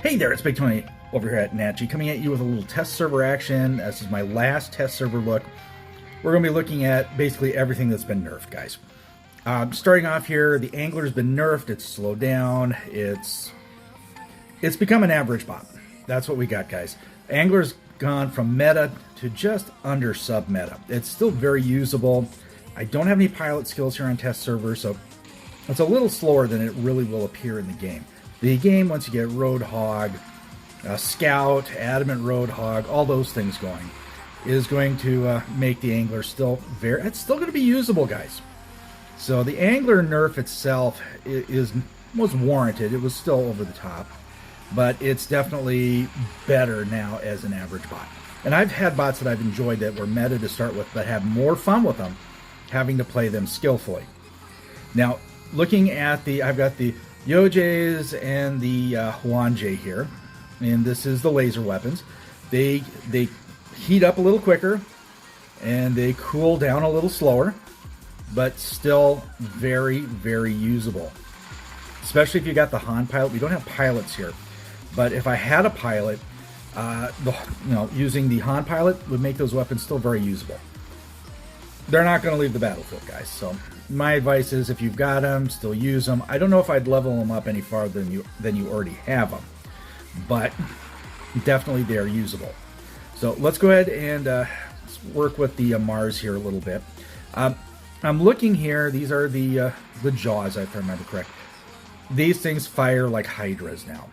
Hey there, it's Big Tony over here at NATG, coming at you with a little test server action. This is my last test server look. We're going to be looking at basically everything that's been nerfed, guys. Starting off here, the Angler's been nerfed. It's slowed down. It's become an average bot. That's what we got, guys. Angler's gone from meta to just under sub-meta. It's still very usable. I don't have any pilot skills here on test server, so it's a little slower than it really will appear in the game. The game, once you get Roadhog, Scout, Adamant Roadhog, all those things going, is going to make the Angler still it's still going to be usable, guys. So the Angler nerf itself was warranted. It was still over the top, but it's definitely better now as an average bot. And I've had bots that I've enjoyed that were meta to start with, but have more fun with them, having to play them skillfully. Now, looking at I've got the Yojays and the Huanjay here, and this is the laser weapons. They heat up a little quicker, and they cool down a little slower, but still very, very usable. Especially if you got the Han pilot. We don't have pilots here, but if I had a pilot, using the Han pilot would make those weapons still very usable. They're not going to leave the battlefield, guys. So my advice is, if you've got them, still use them. I don't know if I'd level them up any farther than you already have them, but definitely they're usable. So let's go ahead and let's work with the Mars here a little bit. I'm looking here. These are the Jaws, if I remember correct. These things fire like Hydras now.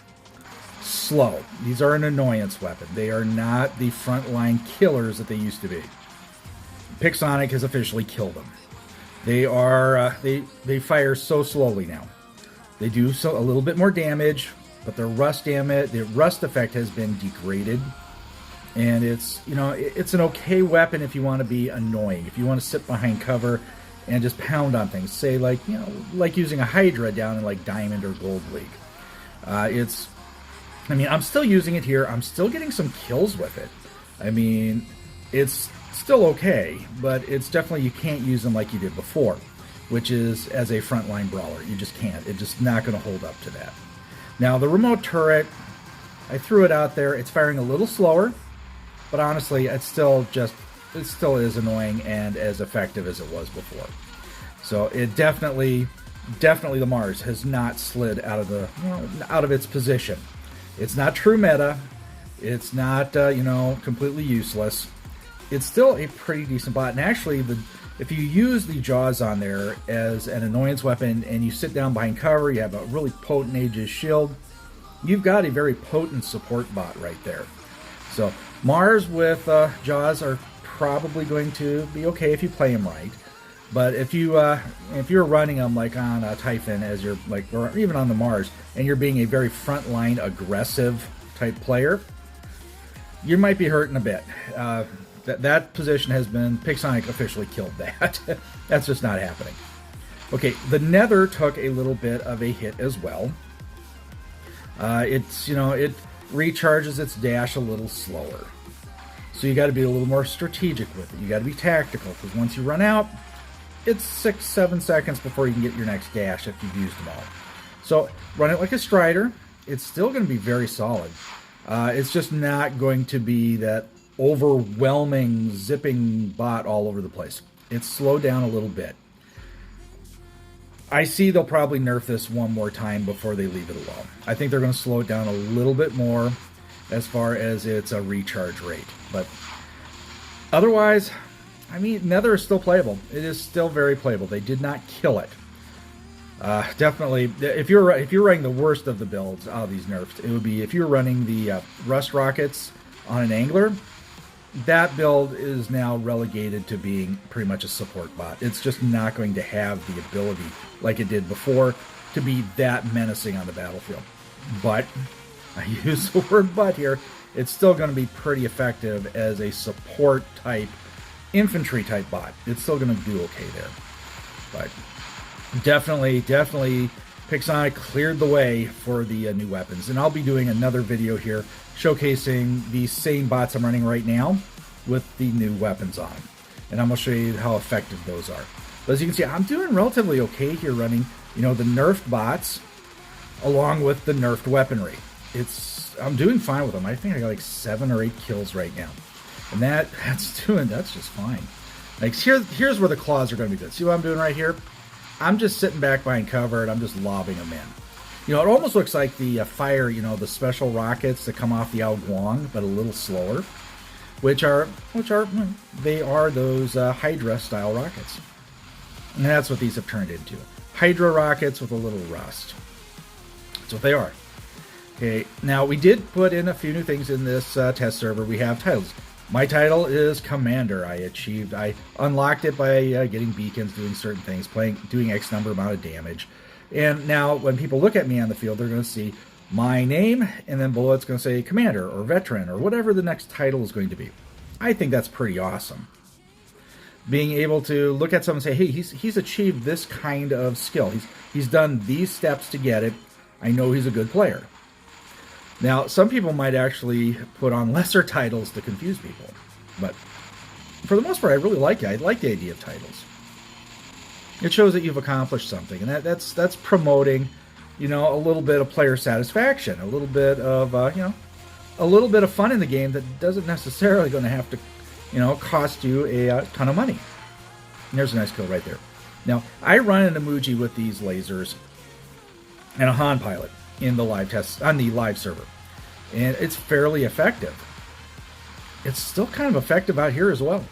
Slow. These are an annoyance weapon. They are not the frontline killers that they used to be. Pixonic has officially killed them. They are they fire so slowly now. They do a little bit more damage, but the rust effect has been degraded, and it's an okay weapon if you want to be annoying. If you want to sit behind cover and just pound on things, say like using a Hydra down in like Diamond or Gold League. I'm still using it here. I'm still getting some kills with it. It's still okay, but it's definitely, you can't use them like you did before, which is as a frontline brawler. You just can't. It's just not going to hold up to that. Now, the remote turret, I threw it out there. It's firing a little slower, but honestly, it still is annoying and as effective as it was before. So it definitely the Mars has not slid out of its position. It's not true meta. It's not completely useless. It's still a pretty decent bot, and actually, if you use the Jaws on there as an annoyance weapon and you sit down behind cover, you have a really potent Aegis shield, you've got a very potent support bot right there. So Mars with Jaws are probably going to be okay if you play them right, but if you're running them like on a Typhon or even on the Mars, and you're being a very frontline aggressive type player, you might be hurting a bit. That position has been, Pixonic officially killed that. That's just not happening. Okay, the Nether took a little bit of a hit as well. It recharges its dash a little slower. So you got to be a little more strategic with it. You got to be tactical, because once you run out, it's 6-7 seconds before you can get your next dash if you've used them all. So run it like a Strider. It's still going to be very solid. It's just not going to be that overwhelming, zipping bot all over the place. It's slowed down a little bit. I see they'll probably nerf this one more time before they leave it alone. I think they're going to slow it down a little bit more as far as its recharge rate. But otherwise, Nether is still playable. It is still very playable. They did not kill it. Definitely, if you're running the worst of the builds out of these nerfs, it would be if you're running the Rust Rockets on an Angler. That build is now relegated to being pretty much a support bot. It's just not going to have the ability, like it did before, to be that menacing on the battlefield. But, I use the word but here, it's still going to be pretty effective as a support type, infantry type bot. It's still going to do okay there. But definitely, Pixonic cleared the way for the new weapons. And I'll be doing another video here showcasing the same bots I'm running right now with the new weapons on. And I'm going to show you how effective those are. But as you can see, I'm doing relatively okay here running, the nerfed bots along with the nerfed weaponry. I'm doing fine with them. I think I got like 7 or 8 kills right now, and that's just fine. Like here's where the claws are going to be good. See what I'm doing right here? I'm just sitting back behind cover and I'm just lobbing them in. You know, it almost looks like the fire, you know, the special rockets that come off the Ao Guang, but a little slower, which are they are those Hydra style rockets, and that's what these have turned into. Hydra rockets with a little rust. That's what they are. Okay, now we did put in a few new things in this test server. We have titles. My title is Commander. I unlocked it by getting beacons, doing certain things, doing X number amount of damage. And now when people look at me on the field, they're going to see my name, and then below it's going to say Commander or Veteran or whatever the next title is going to be. I think that's pretty awesome. Being able to look at someone and say, hey, he's achieved this kind of skill. He's done these steps to get it. I know he's a good player. Now, some people might actually put on lesser titles to confuse people, but for the most part, I really like it. I like the idea of titles. It shows that you've accomplished something, and that's promoting, you know, a little bit of player satisfaction, a little bit of a little bit of fun in the game that doesn't necessarily going to have to, you know, cost you a ton of money. And there's a nice kill right there. Now, I run an emoji with these lasers and a Han pilot in the live test on the live server, and it's fairly effective. It's still kind of effective out here as well.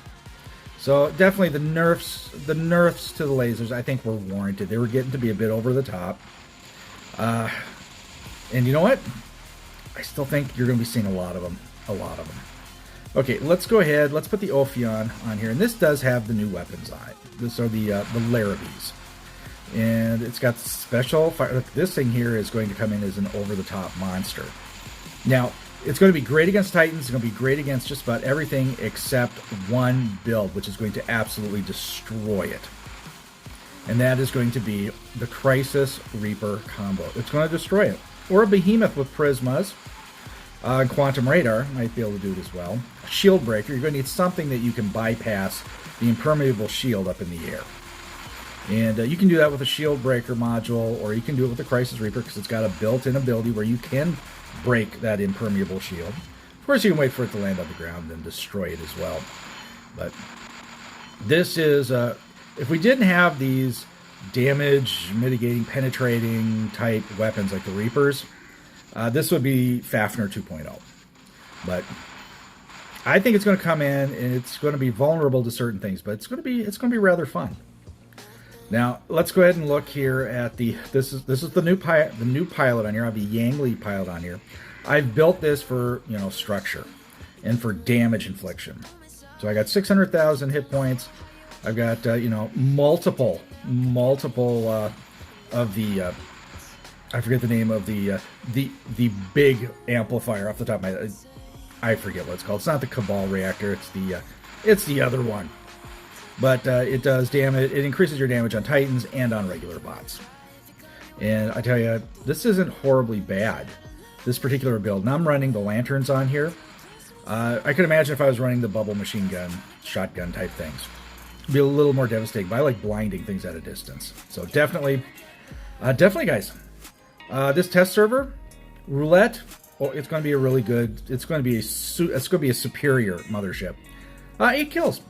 So definitely the nerfs to the lasers, I think, were warranted. They were getting to be a bit over the top, and you know what? I still think you're going to be seeing a lot of them. Okay, let's go ahead. Let's put the Ophion on here, and this does have the new weapons on it. This are the Larrabees. And it's got special fire. Look, this thing here is going to come in as an over-the-top monster. Now, it's going to be great against Titans. It's going to be great against just about everything except one build, which is going to absolutely destroy it. And that is going to be the Crisis Reaper combo. It's going to destroy it. Or a Behemoth with Prismas. Quantum Radar might be able to do it as well. Shield Breaker. You're going to need something that you can bypass the impermeable shield up in the air. And you can do that with a Shield Breaker module, or you can do it with the Crisis Reaper because it's got a built-in ability where you can break that impermeable shield. Of course, you can wait for it to land on the ground and destroy it as well. But this is, if we didn't have these damage, mitigating, penetrating type weapons like the Reapers, this would be Fafnir 2.0. But I think it's going to come in and it's going to be vulnerable to certain things, but it's going to be rather fun. Now let's go ahead and look here at this is the new pilot on here. I have the Yangli pilot on here. I've built this for, you know, structure and for damage infliction. So I got 600,000 hit points. I've got you know, multiple of the I forget the name of the big amplifier off the top of my head. I forget what it's called. It's not the Cabal reactor. It's the other one. But it does damage. It increases your damage on Titans and on regular bots. And I tell you, this isn't horribly bad, this particular build. Now I'm running the lanterns on here. I could imagine if I was running the bubble machine gun, shotgun type things. It'd be a little more devastating, but I like blinding things at a distance. So definitely guys. This test server, Roulette, it's going to be a really good, it's going to be a superior mothership. 8 kills.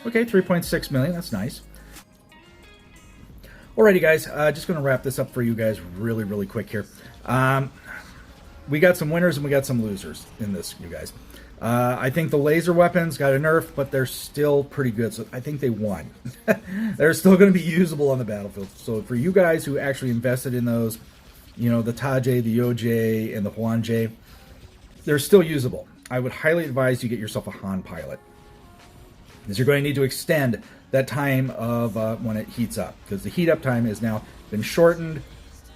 Okay, 3.6 million. That's nice. Alrighty, guys. Just going to wrap this up for you guys really quick here. We got some winners and we got some losers in this, you guys. I think the laser weapons got a nerf, but they're still pretty good. So I think they won. They're still going to be usable on the battlefield. So for you guys who actually invested in those, you know, the Taje, the Yoj, and the Huanje, they're still usable. I would highly advise you get yourself a Han pilot, because you're going to need to extend that time of when it heats up, because the heat up time has now been shortened.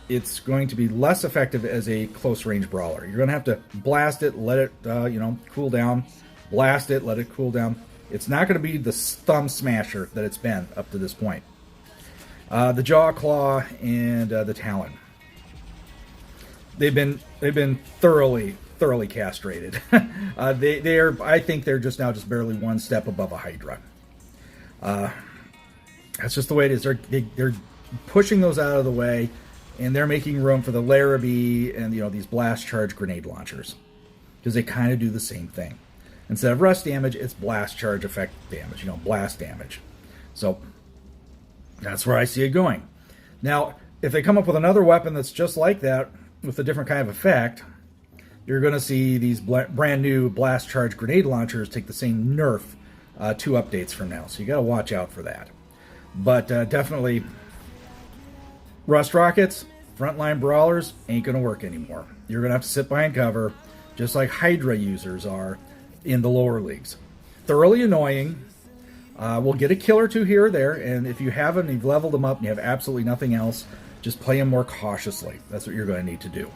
It's going to be less effective as a close range brawler. You're going to have to blast it, let it you know, cool down, blast it, let it cool down. It's not going to be the thumb smasher that it's been up to this point. The Jaw, Claw, and the Talon, they've been thoroughly castrated. I think they're just now barely one step above a Hydra. That's just the way it is. They're pushing those out of the way, And they're making room for the Larrabee and, you know, these blast charge grenade launchers, because they kind of do the same thing. Instead of rust damage, it's blast charge effect damage, you know, blast damage. So that's where I see it going. Now, if they come up with another weapon that's just like that with a different kind of effect, you're going to see these brand new blast charge grenade launchers take the same nerf 2 updates from now. So you got to watch out for that. But definitely, rust rockets, frontline brawlers, ain't going to work anymore. You're going to have to sit behind cover, just like Hydra users are in the lower leagues. Thoroughly annoying. We'll get a kill or 2 here or there, and if you haven't, you've leveled them up and you have absolutely nothing else, just play them more cautiously. That's what you're going to need to do.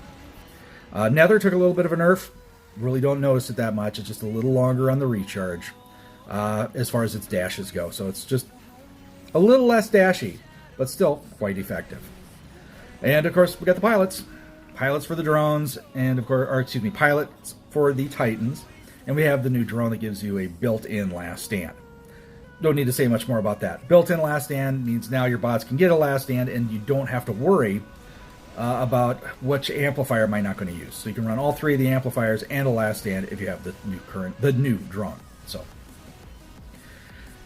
Nether took a little bit of a nerf. Really don't notice it that much. It's just a little longer on the recharge as far as its dashes go. So it's just a little less dashy, but still quite effective. And of course, we got the pilots. Pilots for the drones, and of course, or excuse me, pilots for the Titans. And we have the new drone that gives you a built-in last stand. Don't need to say much more about that. Built-in last stand means now your bots can get a last stand, and you don't have to worry about which amplifier am I not going to use. So you can run all 3 of the amplifiers and a last stand if you have the new drone. So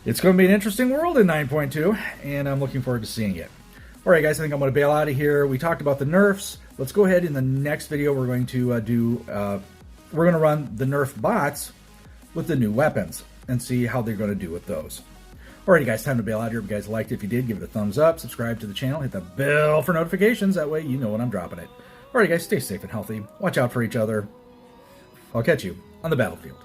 it's going to be an interesting world in 9.2, and I'm looking forward to seeing it. All right, guys, I think I'm going to bail out of here. We talked about the nerfs. Let's go ahead in the next video. We're going to we're going to run the nerfed bots with the new weapons and see how they're going to do with those. Alrighty, guys, time to bail out here. If you guys liked it, if you did, give it a thumbs up, subscribe to the channel, hit the bell for notifications. That way you know when I'm dropping it. Alrighty, guys, stay safe and healthy. Watch out for each other. I'll catch you on the battlefield.